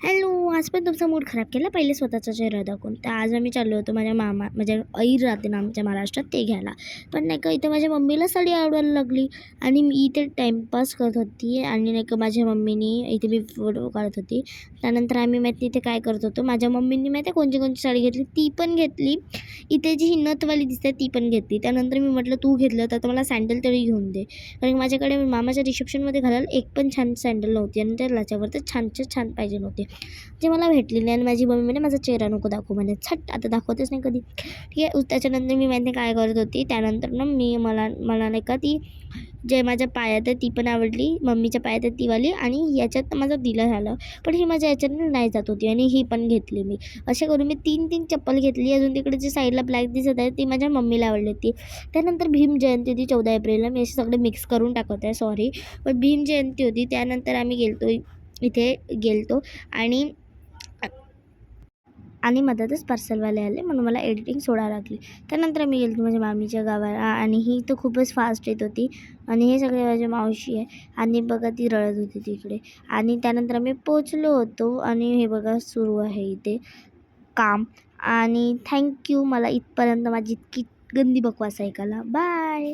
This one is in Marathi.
हॅलो, आज पण तुमचा मूड खराब केला पहिले स्वतःचा चेहरा दाखवून. तर आज आम्ही चाललो होतो माझ्या माझ्या ऐर राहते ना आमच्या महाराष्ट्रात, ते घ्यायला. पण नाही का इथं माझ्या मम्मीला साडी आवडायला लागली आणि मी इथे टाईमपास करत होती आणि नाही का माझ्या मम्मीनी इथे मी फोटो काढत होती. त्यानंतर आम्ही माहिती इथे काय करत होतो, माझ्या मम्मीनी माहिती आहे कोणती कोणती साडी घेतली, ती पण घेतली. इथे जी ही नथवाली दिसते ती पण घेतली. त्यानंतर मी म्हटलं तू घेतलं तर मला सँडल तरी घेऊन दे, कारण माझ्याकडे मामाच्या रिसेप्शनमध्ये घालायला एक पण छान सँडल नव्हती आणि त्याच्यावर तर छानचे छान पाहिजे नव्हते, जे मला भेटली नाही. आणि माझी मम्मी म्हणे माझा चेहरा नको दाखवू म्हणे. छट, आता दाखवतेच नाही कधी. ठीक आहे. त्याच्यानंतर मी माहिती काय करत होती, त्यानंतर ना मी मला मला नाही का ती जे माझ्या पायात आहे ती पण आवडली, मम्मीच्या पायात आहे ती वाली, आणि याच्यात तर माझं दिलं झालं. पण ही माझ्या याच्यातनं नाही जात होती आणि ही पण घेतली मी. असे करून मी 3 चप्पल घेतली. अजून तिकडे जी साईडला ब्लॅक दिसत आहे ती माझ्या मम्मीला आवडली ती. त्यानंतर भीम जयंती होती 14 एप्रिलला. मी असे सगळे मिक्स करून टाकत आहे, सॉरी. पण भीम जयंती होती. त्यानंतर आम्ही इथे गेलतो आणि मधातच पार्सलवाले आले म्हणून मला एडिटिंग सोडावी लागली. त्यानंतर मी गेलो माझ्या मामीच्या गावाला आणि ही तर खूपच फास्ट येत होती आणि हे सगळे माझी मावशी आहे आणि बघा ती रडत होती तिकडे. आणि त्यानंतर आम्ही पोचलो होतो आणि हे बघा सुरू आहे इथे काम. आणि थँक्यू मला इथपर्यंत माझी इतकी गंदी बकवास ऐकायला. बाय.